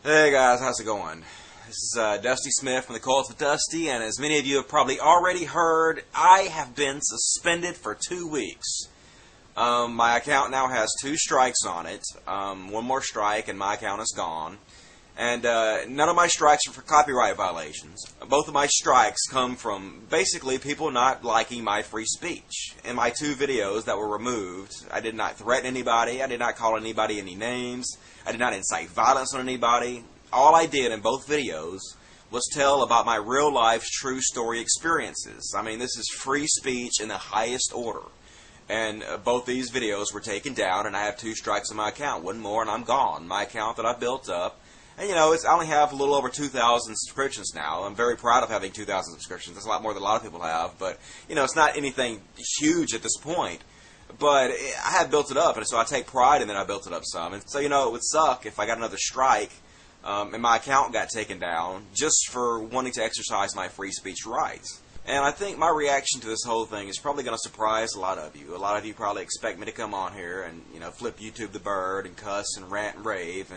Hey guys, how's it going? This is Dusty Smith from the Cult of Dusty, and as many of you have probably already heard, I have been suspended for 2 weeks. My account now has 2 strikes on it. One more strike and my account is gone. And none of my strikes are for copyright violations. Both of my strikes come from basically people not liking my free speech. In my 2 videos that were removed, I did not threaten anybody, I did not call anybody any names, I did not incite violence on anybody. All I did in both videos was tell about my real life true story experiences. I mean, this is free speech in the highest order. And both these videos were taken down, and I have 2 strikes on my account. One more and I'm gone. My account that I built up. And you know, I only have a little over 2,000 subscriptions now. I'm very proud of having 2,000 subscriptions. That's a lot more than a lot of people have. But, you know, it's not anything huge at this point. But I had built it up, and so I take pride in that I built it up some. And so, you know, it would suck if I got another strike and my account got taken down just for wanting to exercise my free speech rights. And I think my reaction to this whole thing is probably going to surprise a lot of you. A lot of you probably expect me to come on here and, you know, flip YouTube the bird and cuss and rant and rave,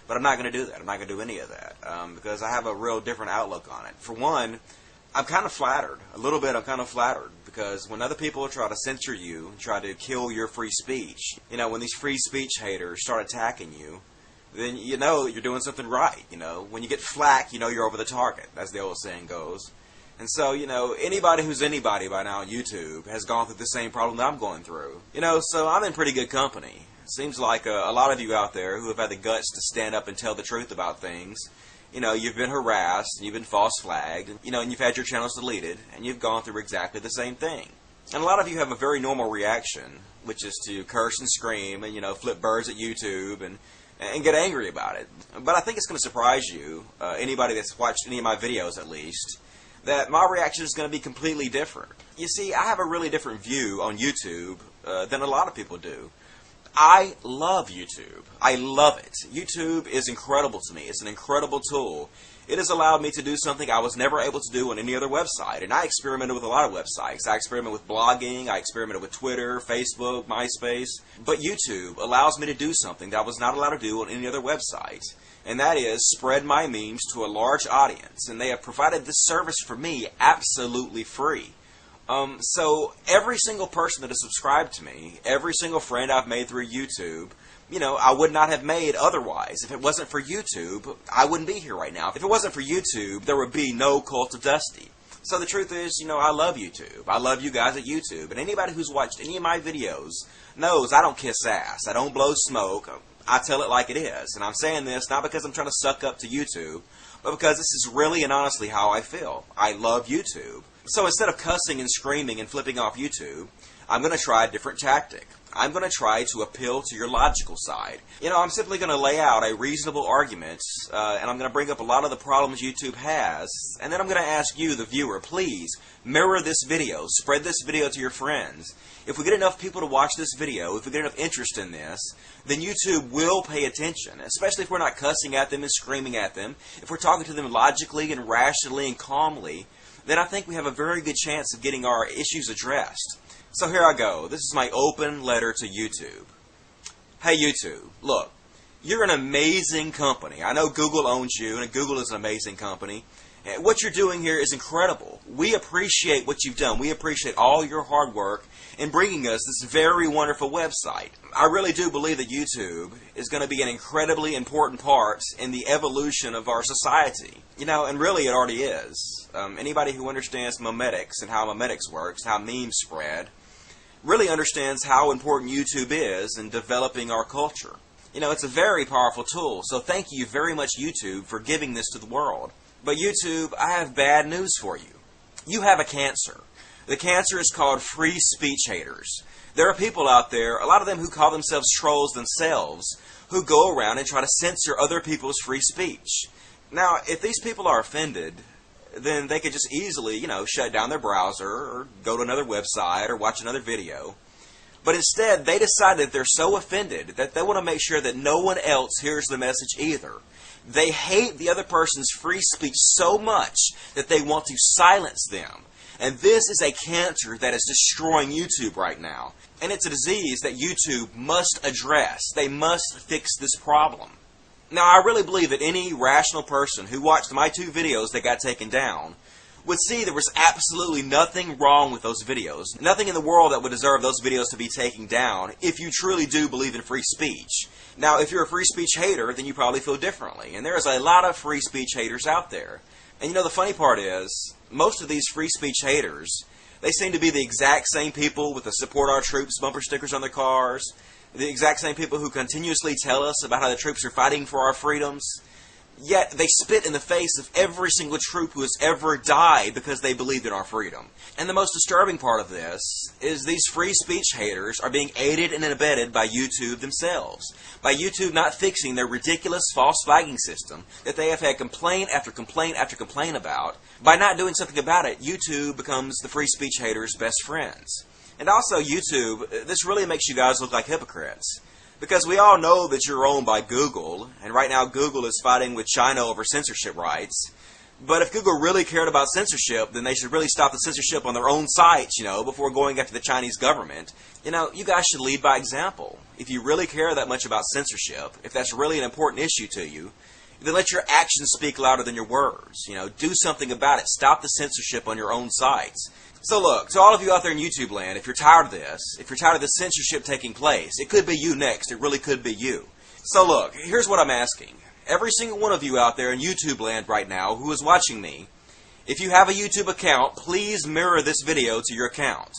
but I'm not going to do that. I'm not going to do any of that because I have a real different outlook on it. For one, I'm kind of flattered. A little bit I'm kind of flattered because when other people try to censor you and try to kill your free speech, you know, when these free speech haters start attacking you, then you know that you're doing something right. You know, when you get flack, you know you're over the target, as the old saying goes. And so, you know, anybody who's anybody by now on YouTube has gone through the same problem that I'm going through. You know, so I'm in pretty good company. It seems like a lot of you out there who have had the guts to stand up and tell the truth about things, you know, you've been harassed, and you've been false flagged, and, you know, and you've had your channels deleted, and you've gone through exactly the same thing. And a lot of you have a very normal reaction, which is to curse and scream and, you know, flip birds at YouTube and get angry about it. But I think it's going to surprise you, anybody that's watched any of my videos at least, that my reaction is going to be completely different. You see, I have a really different view on YouTube than a lot of people do. I love YouTube. I love it. YouTube is incredible to me. It's an incredible tool. It has allowed me to do something I was never able to do on any other website. And I experimented with a lot of websites. I experimented with blogging. I experimented with Twitter, Facebook, MySpace. But YouTube allows me to do something that I was not allowed to do on any other website. And that is spread my memes to a large audience. And they have provided this service for me absolutely free. So every single person that has subscribed to me, every single friend I've made through YouTube, you know, I would not have made otherwise. If it wasn't for YouTube, I wouldn't be here right now. If it wasn't for YouTube, there would be no Cult of Dusty. So the truth is, you know, I love YouTube. I love you guys at YouTube. And anybody who's watched any of my videos knows I don't kiss ass. I don't blow smoke. I tell it like it is. And I'm saying this not because I'm trying to suck up to YouTube, but because this is really and honestly how I feel. I love YouTube. So instead of cussing and screaming and flipping off YouTube, I'm going to try a different tactic. I'm going to try to appeal to your logical side. You know, I'm simply going to lay out a reasonable argument, and I'm going to bring up a lot of the problems YouTube has, and then I'm going to ask you, the viewer, please mirror this video. Spread this video to your friends. If we get enough people to watch this video, if we get enough interest in this, then YouTube will pay attention, especially if we're not cussing at them and screaming at them. If we're talking to them logically and rationally and calmly, then I think we have a very good chance of getting our issues addressed. So here I go. This is my open letter to YouTube. Hey YouTube, look, you're an amazing company. I know Google owns you, and Google is an amazing company. What you're doing here is incredible. We appreciate what you've done. We appreciate all your hard work in bringing us this very wonderful website. I really do believe that YouTube is going to be an incredibly important part in the evolution of our society. You know, and really it already is. Anybody who understands memetics and how memetics works, how memes spread, really understands how important YouTube is in developing our culture. You know, it's a very powerful tool, so thank you very much, YouTube, for giving this to the world. But YouTube, I have bad news for you. You have a cancer. The cancer is called free speech haters. There are people out there, a lot of them who call themselves trolls themselves, who go around and try to censor other people's free speech. Now, if these people are offended, then they could just easily, you know, shut down their browser or go to another website or watch another video. But instead, they decide that they're so offended that they want to make sure that no one else hears the message either. They hate the other person's free speech so much that they want to silence them. And this is a cancer that is destroying YouTube right now. And it's a disease that YouTube must address. They must fix this problem. Now, I really believe that any rational person who watched my 2 videos that got taken down would see there was absolutely nothing wrong with those videos. Nothing in the world that would deserve those videos to be taken down if you truly do believe in free speech. Now, if you're a free speech hater, then you probably feel differently. And there's a lot of free speech haters out there. And you know, the funny part is, most of these free speech haters, they seem to be the exact same people with the Support Our Troops bumper stickers on their cars, the exact same people who continuously tell us about how the troops are fighting for our freedoms. Yet they spit in the face of every single troop who has ever died because they believed in our freedom. And the most disturbing part of this is these free speech haters are being aided and abetted by YouTube themselves. By YouTube not fixing their ridiculous false flagging system that they have had complaint after complaint after complaint about. By not doing something about it, YouTube becomes the free speech haters' best friends. And also YouTube, this really makes you guys look like hypocrites. Because we all know that you're owned by Google, and right now Google is fighting with China over censorship rights. But if Google really cared about censorship, then they should really stop the censorship on their own sites, before going after the Chinese government. You guys should lead by example. If you really care that much about censorship, if that's really an important issue to you, then let your actions speak louder than your words. Do something about it. Stop the censorship on your own sites. So look, to all of you out there in YouTube land, if you're tired of this, if you're tired of the censorship taking place, it could be you next. It really could be you. So look, here's what I'm asking. Every single one of you out there in YouTube land right now who is watching me, if you have a YouTube account, please mirror this video to your account.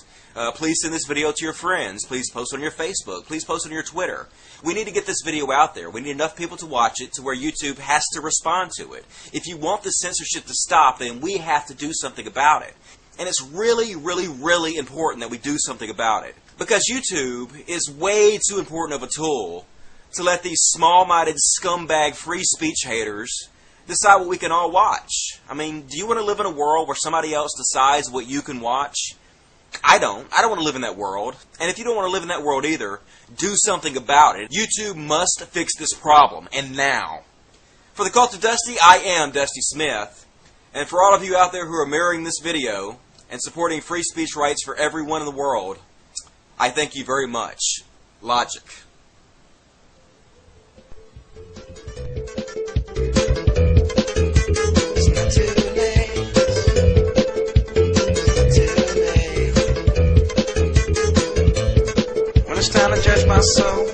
Please send this video to your friends. Please post it on your Facebook. Please post it on your Twitter. We need to get this video out there. We need enough people to watch it to where YouTube has to respond to it. If you want the censorship to stop, then we have to do something about it. And it's really, really, really important that we do something about it. Because YouTube is way too important of a tool to let these small-minded scumbag free speech haters decide what we can all watch. I mean, do you want to live in a world where somebody else decides what you can watch? I don't. I don't want to live in that world. And if you don't want to live in that world either, do something about it. YouTube must fix this problem, and now. For the Cult of Dusty, I am Dusty Smith. And for all of you out there who are mirroring this video and supporting free speech rights for everyone in the world, I thank you very much. Logic. When it's time to judge my soul,